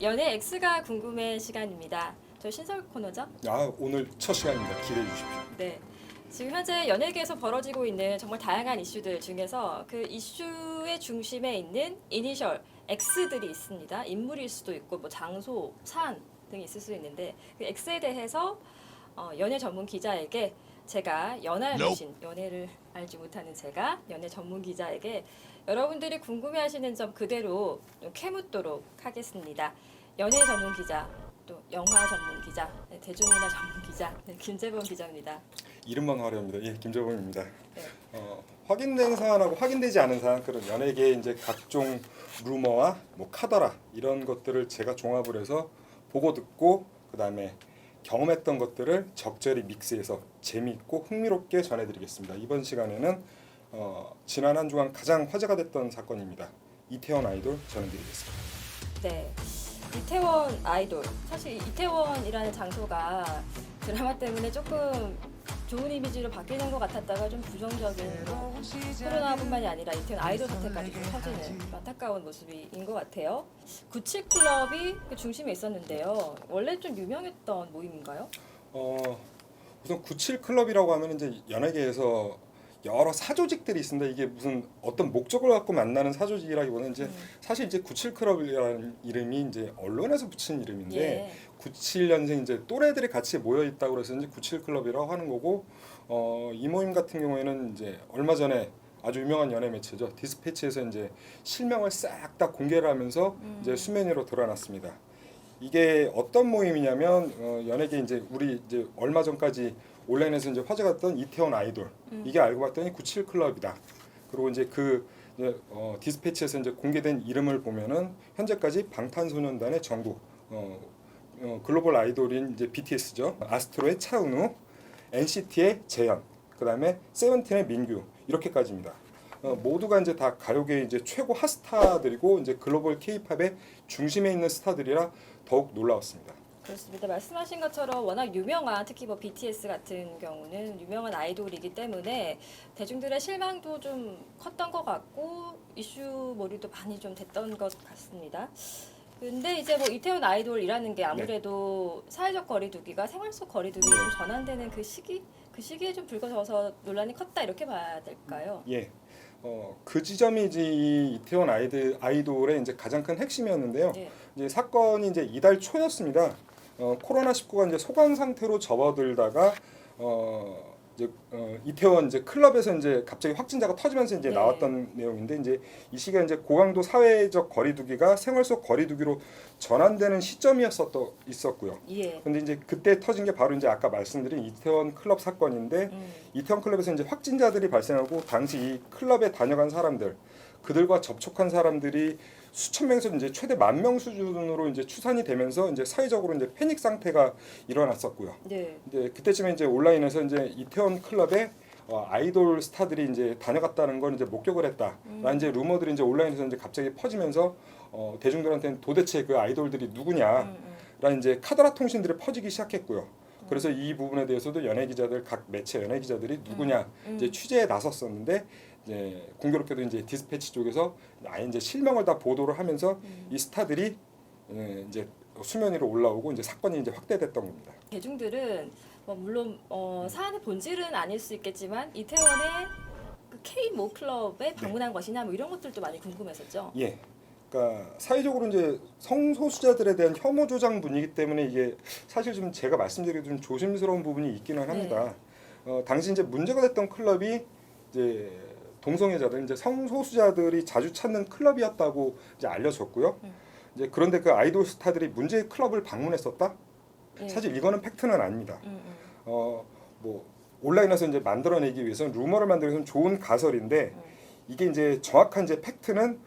연애 X가 궁금해 시간입니다. 저 신설 코너죠? 오늘 첫 시간입니다. 기대해 주십시오. 네. 지금 현재 연예계에서 벌어지고 있는 정말 다양한 이슈들 중에서 그 이슈의 중심에 있는 이니셜 X들이 있습니다. 인물일 수도 있고 뭐 장소, 산 등이 있을 수 있는데 그 X에 대해서 연애 전문 기자에게 제가 연알미신 연애를 알지 못하는 제가 연애 전문 기자에게 여러분들이 궁금해하시는 점 그대로 좀 캐묻도록 하겠습니다. 연애 전문 기자, 또 영화 전문 기자, 네, 대중문화 전문 기자 김재범 기자입니다. 이름만 화려합니다. 예, 김재범입니다. 네. 확인된 사안하고 확인되지 않은 사안, 그런 연예계 이제 각종 루머와 뭐 카더라 이런 것들을 제가 종합을 해서 보고 듣고 그다음에 경험했던 것들을 적절히 믹스해서 재미있고 흥미롭게 전해드리겠습니다. 이번 시간에는 지난 한 주간 가장 화제가 됐던 사건입니다. 이태원 아이돌 전해드리겠습니다. 네. 이태원 아이돌. 사실 이태원이라는 장소가 드라마 때문에 조금 좋은 이미지로 바뀌는 것 같았다가 좀 부정적인 코로나뿐만이 아니라 이태원 아이돌 사태까지 좀 터지는 안타까운 모습인 것 같아요. 97클럽이 그 중심에 있었는데요. 원래 좀 유명했던 모임인가요? 우선 97클럽이라고 하면 이제 연예계에서 여러 사조직들이 있습니다. 이게 무슨 어떤 목적을 갖고 만나는 사조직이라기보다는 이제 사실 이제 97클럽이라는 이름이 이제 언론에서 붙인 이름인데 예. 97년생 이제 또래들이 같이 모여 있다고 그래서 이제 97클럽이라고 하는 거고 이 모임 같은 경우에는 이제 얼마 전에 아주 유명한 연예 매체죠. 디스패치에서 이제 실명을 싹 다 공개를 하면서 이제 수면 위로 드러났습니다. 이게 어떤 모임이냐면 연예계 이제 우리 이제 얼마 전까지 온라인에서 이제 화제가 됐던 이태원 아이돌 이게 알고 봤더니 97클럽이다. 그리고 이제 디스패치에서 이제 공개된 이름을 보면은 현재까지 방탄소년단의 정국 글로벌 아이돌인 이제 BTS죠. 아스트로의 차은우, NCT의 재현, 그다음에 세븐틴의 민규 이렇게까지입니다. 모두가 이제 다 가요계 이제 최고 핫스타들이고 이제 글로벌 K-팝의 중심에 있는 스타들이라 더욱 놀라웠습니다. 그렇습니다. 말씀하신 것처럼 워낙 유명한 특히 뭐 BTS 같은 경우는 유명한 아이돌이기 때문에 대중들의 실망도 좀 컸던 것 같고 이슈몰이도 많이 좀 됐던 것 같습니다. 근데 이제 뭐 이태원 아이돌이라는 게 아무래도 사회적 거리두기가 생활 속 거리두기로 좀 전환되는 그 시기에 좀 불거져서 논란이 컸다 이렇게 봐야 될까요? 예. 그 지점이 이제 이 이태원 아이돌의 이제 가장 큰 핵심이었는데요. 예. 이제 사건이 이제 이달 초였습니다. 코로나19가 이제 소강 상태로 접어들다가 이태원 이제 클럽에서 이제 갑자기 확진자가 터지면서 이제 네. 나왔던 내용인데 이제 이 시기가 이제 고강도 사회적 거리두기가 생활 속 거리두기로 전환되는 있었고요. 예. 근데 이제 그때 터진 게 바로 이제 아까 말씀드린 이태원 클럽 사건인데 이태원 클럽에서 이제 확진자들이 발생하고 당시 이 클럽에 다녀간 사람들 그들과 접촉한 사람들이 수천 명에서 이제 최대 10,000명 수준으로 이제 추산이 되면서 이제 사회적으로 이제 패닉 상태가 일어났었고요. 네. 이제 그때쯤에 이제 온라인에서 이제 이태원 클럽에 아이돌 스타들이 이제 다녀갔다는 걸 이제 목격을 했다라는 이제 루머들이 이제 온라인에서 이제 갑자기 퍼지면서 대중들한테는 도대체 그 아이돌들이 누구냐라는 이제 카더라 통신들이 퍼지기 시작했고요. 그래서 이 부분에 대해서도 각 매체 연예 기자들이 누구냐 이제 취재에 나섰었는데 이제 공교롭게도 이제 디스패치 쪽에서 아예 이제 실명을 다 보도를 하면서 이 스타들이 이제 수면 위로 올라오고 이제 사건이 이제 확대됐던 겁니다. 대중들은 뭐 물론 사안의 본질은 아닐 수 있겠지만 이태원의 그 K 모 클럽에 방문한 것이냐 뭐 이런 것들도 많이 궁금했었죠. 예. 그러니까 사회적으로 이제 성소수자들에 대한 혐오 조장 분위기 때문에 이게 사실 좀 제가 말씀드리기 좀 조심스러운 부분이 있기는 합니다. 당시 이제 문제가 됐던 클럽이 이제 동성애자들 이제 성소수자들이 자주 찾는 클럽이었다고 이제 알려졌고요. 이제 그런데 그 아이돌 스타들이 문제의 클럽을 방문했었다? 예. 사실 이거는 팩트는 아닙니다. 뭐 온라인에서 이제 만들어내기 위해서는 루머를 만들기 위해서는 좋은 가설인데 이게 이제 정확한 이제 팩트는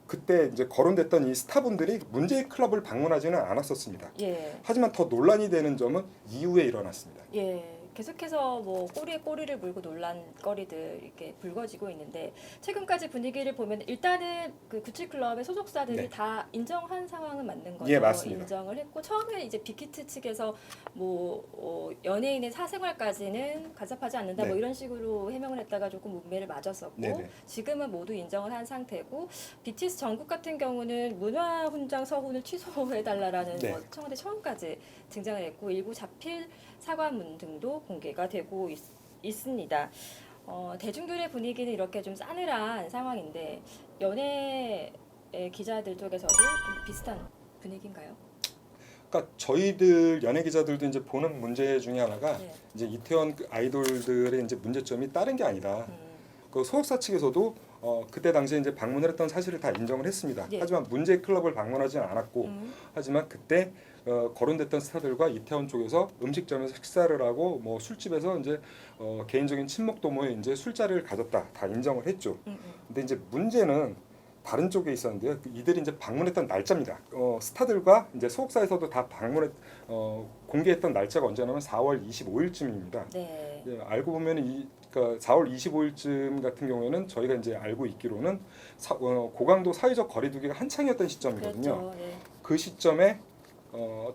그때 이제 거론됐던 이 스타분들이 문제의 클럽을 방문하지는 않았었습니다. 예. 하지만 더 논란이 되는 점은 이후에 일어났습니다. 예. 계속해서 뭐 꼬리에 꼬리를 물고 논란거리들 이렇게 불거지고 있는데 최근까지 분위기를 보면 일단은 그 구치클럽의 소속사들이 네. 다 인정한 상황은 맞는 거죠. 예, 맞습니다. 인정을 했고 처음에 이제 빅히트 측에서 뭐 연예인의 사생활까지는 간섭하지 않는다 네. 뭐 이런 식으로 해명을 했다가 조금 문매를 맞았었고 네네. 지금은 모두 인정을 한 상태고 BTS 정국 같은 경우는 문화훈장 서훈을 취소해달라라는 네. 뭐 청와대 청원까지 등장을 했고 일부 자필 사과문 등도 공개가 되고 있습니다. 대중들의 분위기는 이렇게 좀 싸늘한 상황인데 연예 기자들 쪽에서도 좀 비슷한 분위기인가요? 그러니까 저희들 연예 기자들도 이제 보는 문제 중에 하나가 네. 이제 이태원 그 아이돌들의 이제 문제점이 다른 게 아니라 그 소속사 측에서도 그때 당시에 이제 방문을 했던 사실을 다 인정을 했습니다. 예. 하지만 문제 클럽을 방문하지는 않았고 하지만 그때 거론됐던 스타들과 이태원 쪽에서 음식점에서 식사를 하고 뭐 술집에서 이제 개인적인 친목 도모에 이제 술자리를 가졌다 다 인정을 했죠. 근데 이제 문제는 다른 쪽에 있었는데요. 이들이 이제 방문했던 날짜입니다. 스타들과 이제 소속사에서도 다 공개했던 날짜가 언제냐면 4월 25일쯤입니다. 네. 예, 알고 보면 그러니까 4월 25일쯤 같은 경우에는 저희가 이제 알고 있기로는 고강도 사회적 거리두기가 한창이었던 시점이거든요. 그렇죠. 네. 그 시점에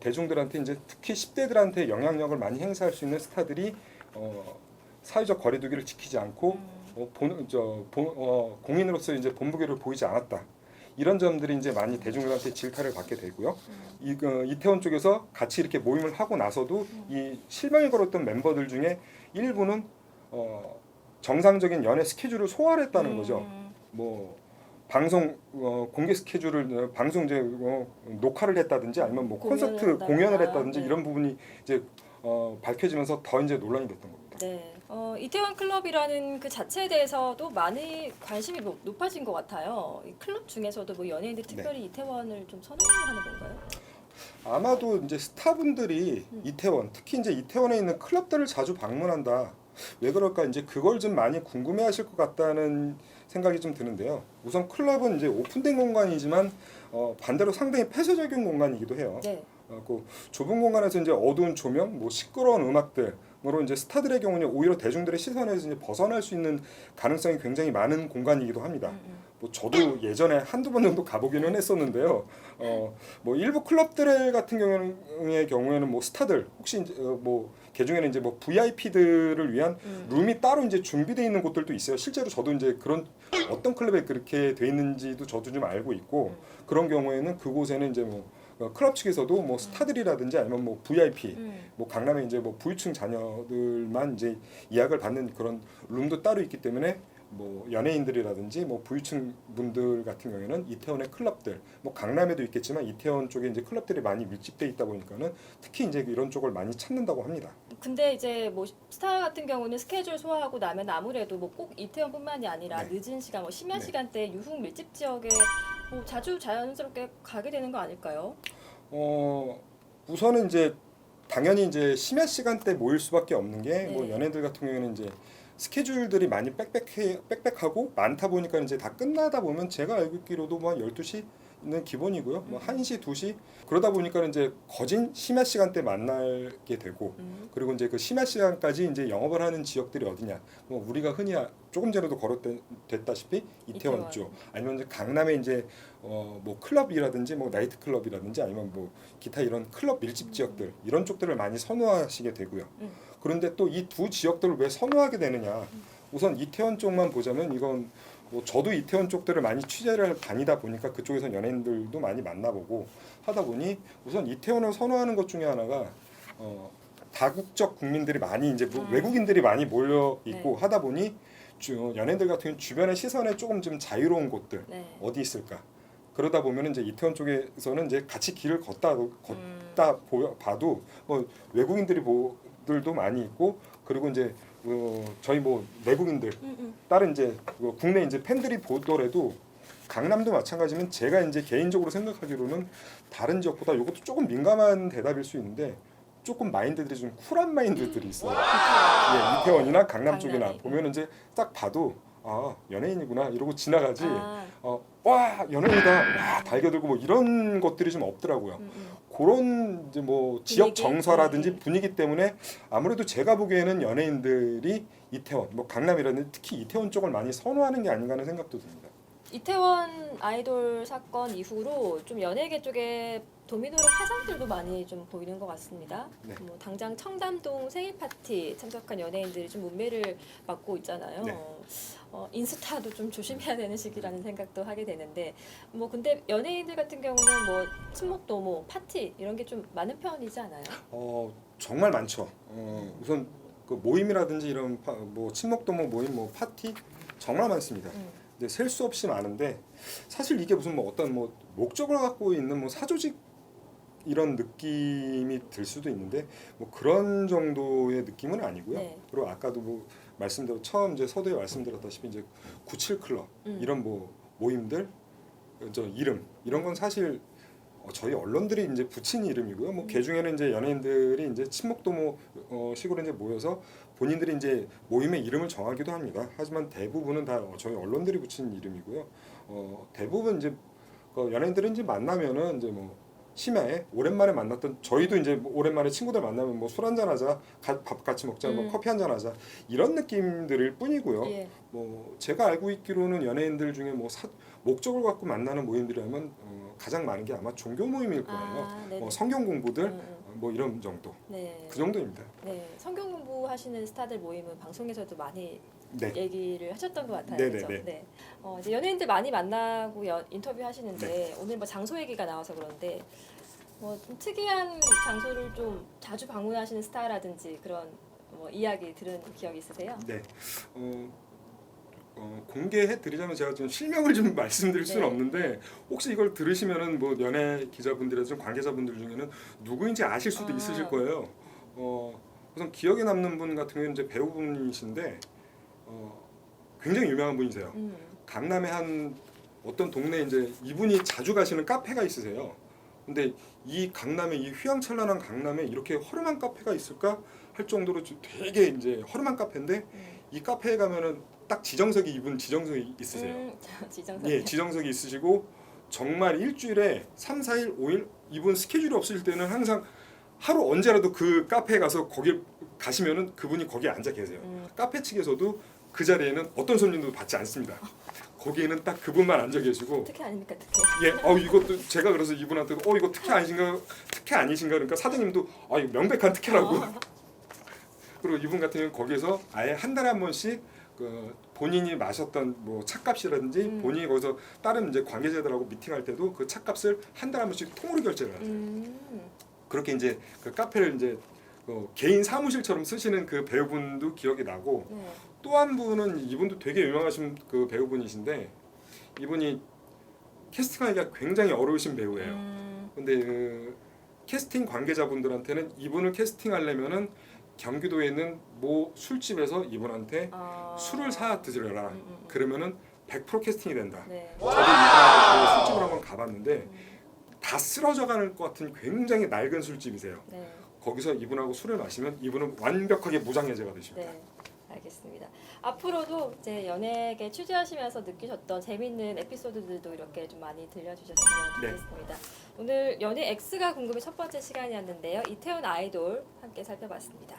대중들한테 이제 특히 10대들한테 영향력을 많이 행사할 수 있는 스타들이 사회적 거리두기를 지키지 않고 공인으로서 이제 본보기를 보이지 않았다. 이런 점들이 이제 많이 대중들한테 질타를 받게 되고요. 이태원 쪽에서 같이 이렇게 모임을 하고 나서도 이 실명이 걸었던 member들 중에 일부는 정상적인 연애 스케줄을 소화를 했다는 거죠. 뭐 방송 공개 스케줄을 방송 이제 녹화를 했다든지 아니면 뭐 콘서트 공연을 했다든지 네. 이런 부분이 이제 밝혀지면서 더 이제 논란이 됐던 겁니다. 네. 이태원 클럽이라는 그 자체에 대해서도 많이 관심이 높아진 것 같아요. 이 클럽 중에서도 뭐 연예인들이 특별히 이태원을 좀 선호하는 건가요? 아마도 이제 스타분들이 이태원, 특히 이제 이태원에 있는 클럽들을 자주 방문한다. 왜 그럴까 이제 그걸 좀 많이 궁금해하실 것 같다는 생각이 좀 드는데요. 우선 클럽은 이제 오픈된 공간이지만 반대로 상당히 폐쇄적인 공간이기도 해요. 네. 그 좁은 공간에서 이제 어두운 조명, 뭐 시끄러운 음악들으로 이제 스타들의 경우는 오히려 대중들의 시선에서 이제 벗어날 수 있는 가능성이 굉장히 많은 공간이기도 합니다. 뭐 저도 예전에 한두 번 정도 가보기는 했었는데요. 뭐 일부 클럽들 같은 경우에는 뭐 스타들 혹시 이제 뭐 개중에는 이제 뭐 VIP들을 위한 룸이 따로 이제 준비되어 있는 곳들도 있어요. 실제로 저도 이제 그런 어떤 클럽에 그렇게 돼 있는지도 저도 좀 알고 있고 그런 경우에는 그곳에는 이제 뭐 클럽 측에서도 뭐 스타들이라든지 아니면 뭐 VIP, 뭐 강남에 이제 뭐 부유층 자녀들만 이제 예약을 받는 그런 룸도 따로 있기 때문에 뭐 연예인들이라든지 뭐 부유층 분들 같은 경우에는 이태원의 클럽들, 뭐 강남에도 있겠지만 이태원 쪽에 이제 클럽들이 많이 밀집돼 있다 보니까는 특히 이제 이런 쪽을 많이 찾는다고 합니다. 근데 이제 뭐 스타 같은 경우는 스케줄 소화하고 나면 아무래도 뭐 꼭 이태원뿐만이 아니라 네. 늦은 시간, 뭐 심야 네. 시간대 유흥 밀집 지역에 뭐 자주 자연스럽게 가게 되는 거 아닐까요? 우선은 이제 당연히 이제 심야 시간대 모일 수밖에 없는 게 뭐 네. 연예인들 같은 경우에는 이제 스케줄들이 많이 빽빽하고 많다 보니까 이제 다 끝나다 보면 제가 알고 있기로도 뭐 한 12시는 기본이고요. 뭐 1시, 2시 그러다 보니까 이제 거진 심야 시간대 만나게 되고 그리고 이제 그 심야 시간까지 이제 영업을 하는 지역들이 어디냐? 뭐 우리가 흔히 조금 전에도 거론됐다시피 이태원 이태원. 쪽 아니면 이제 강남에 이제 뭐 클럽이라든지 뭐 나이트 클럽이라든지 아니면 뭐 기타 이런 클럽 밀집 지역들 이런 쪽들을 많이 선호하시게 되고요. 그런데 또 이 두 지역들을 왜 선호하게 되느냐? 우선 이태원 쪽만 보자면 이건 뭐 저도 이태원 쪽들을 많이 취재를 다니다 보니까 그쪽에서 연예인들도 많이 만나보고 하다 보니 우선 이태원을 선호하는 것 중에 하나가 다국적 국민들이 많이 이제 뭐 외국인들이 많이 몰려 있고 네. 하다 보니 연예인들 같은 경우는 주변의 시선에 조금 좀 자유로운 곳들 네. 어디 있을까? 그러다 보면 이제 이태원 쪽에서는 이제 같이 길을 걷다 봐도 뭐 외국인들이 들도 많이 있고 그리고 이제 저희 뭐 내국인들 다른 이제 국내 이제 팬들이 보더라도 강남도 마찬가지면 제가 이제 개인적으로 생각하기로는 다른 지역보다 이것도 조금 민감한 대답일 수 있는데 조금 마인드들이 좀 쿨한 마인드들이 있어요. 예, 이태원이나 강남 쪽이나 강남이. 보면은 이제 딱 봐도 아 연예인이구나 이러고 지나가지. 아. 와 연예인이다 와 달겨들고 뭐 이런 것들이 좀 없더라고요. 그런 이제 뭐 지역 분위기? 정서라든지 분위기 때문에 아무래도 제가 보기에는 연예인들이 이태원, 뭐 강남이라든지 특히 이태원 쪽을 많이 선호하는 게 아닌가 하는 생각도 듭니다. 이태원 아이돌 사건 이후로 좀 연예계 쪽에 도미노로 파장들도 많이 좀 보이는 것 같습니다. 네. 뭐 당장 청담동 생일 파티 참석한 연예인들이 좀 문매를 맡고 있잖아요. 네. 인스타도 좀 조심해야 되는 시기라는 생각도 하게 되는데 뭐 근데 연예인들 같은 경우는 뭐 친목도모 파티 이런 게 좀 많은 편이지 않아요? 정말 많죠. 우선 그 모임이라든지 이런 뭐 친목도모 모임, 뭐 파티 정말 많습니다. 근데 셀 수 없이 많은데 사실 이게 무슨 뭐 어떤 뭐 목적을 갖고 있는 뭐 사조직 이런 느낌이 들 수도 있는데 뭐 그런 정도의 느낌은 아니고요. 네. 그리고 아까도 뭐 말씀대로 처음 이제 서두에 말씀드렸다시피 이제 97 클럽 이런 뭐 모임들 저 이름 이런 건 사실 저희 언론들이 이제 붙인 이름이고요. 뭐 개중에는 이제 연예인들이 이제 친목도모 식으로 이제 모여서 본인들이 이제 모임의 이름을 정하기도 합니다. 하지만 대부분은 다 저희 언론들이 붙인 이름이고요. 대부분 이제 연예인들은 이제 만나면은 이제 뭐 심야에 오랜만에 만났던 저희도 이제 뭐 오랜만에 친구들 만나면 뭐 술 한잔 하자, 밥 같이 먹자, 뭐 커피 한잔 하자 이런 느낌들일 뿐이고요. 예. 뭐 제가 알고 있기로는 연예인들 중에 뭐 목적을 갖고 만나는 모임들이라면 가장 많은 게 아마 종교 모임일 거예요. 네네. 뭐 성경 공부들 뭐 이런 정도. 네. 그 정도입니다. 네. 성경 공부하시는 스타들 모임은 방송에서도 많이 네. 얘기를 하셨던 것 같아요. 네네네. 그렇죠? 네. 이제 연예인들 많이 만나고 인터뷰 하시는데 오늘 뭐 장소 얘기가 나와서 그런데 뭐 좀 특이한 장소를 좀 자주 방문하시는 스타라든지 그런 뭐 이야기 들은 기억이 있으세요? 네. 공개해 드리자면 제가 좀 실명을 좀 말씀드릴 수는 네. 없는데 혹시 이걸 들으시면은 뭐 연예 기자분들이나 관계자분들 중에는 누구인지 아실 수도 있으실 거예요. 우선 기억에 남는 분 같은 경우는 이제 배우분이신데 굉장히 유명한 분이세요. 강남의 한 어떤 동네 이제 이분이 자주 가시는 카페가 있으세요. 근데 이 강남에 이 휘황찬란한 강남에 이렇게 허름한 카페가 있을까 할 정도로 되게 이제 허름한 카페인데 이 카페에 가면은 딱 지정석이 이분 지정석이 있으세요. 지정석. 예, 지정석이 있으시고 정말 일주일에 3, 4일, 5일 이분 스케줄이 없을 때는 항상 하루 언제라도 그 카페에 가서 거기 가시면은 그분이 거기에 앉아 계세요. 카페 측에서도 그 자리에는 어떤 손님도 받지 않습니다. 거기에는 딱 그분만 앉아 계시고 특혜 아닙니까 특혜? 예, 이것도 제가 그래서 이분한테도 이거 특혜 아니신가 그러니까 사장님도 이거 명백한 특혜라고. 그리고 이분 같은 경우는 거기서 아예 한 달에 한 번씩 그 본인이 마셨던 뭐 차값이라든지 본인이 거기서 다른 이제 관계자들하고 미팅할 때도 그 차값을 한 달에 한 번씩 통으로 결제를 하세요. 그렇게 이제 그 카페를 이제 개인 사무실처럼 쓰시는 그 배우분도 기억이 나고 네. 또 한 분은 이분도 되게 유명하신 그 배우분이신데 이분이 캐스팅하기가 굉장히 어려우신 배우예요. 근데 그 캐스팅 관계자분들한테는 이분을 캐스팅하려면은 경기도에 있는 모 술집에서 이분한테 술을 사 드시려라. 그러면은 100% 캐스팅이 된다. 네. 저도 이분한테 그 술집을 한번 가봤는데 다 쓰러져 가는 것 같은 굉장히 낡은 술집이세요. 네. 거기서 이분하고 술을 마시면 이분은 완벽하게 무장해제가 되십니다. 네. 알겠습니다. 앞으로도 이제 연예계 취재하시면서 느끼셨던 재밌는 에피소드들도 이렇게 좀 많이 들려주셨으면 네. 좋겠습니다. 오늘 연예 X가 궁금해 첫 번째 시간이었는데요. 이태원 아이돌 함께 살펴봤습니다.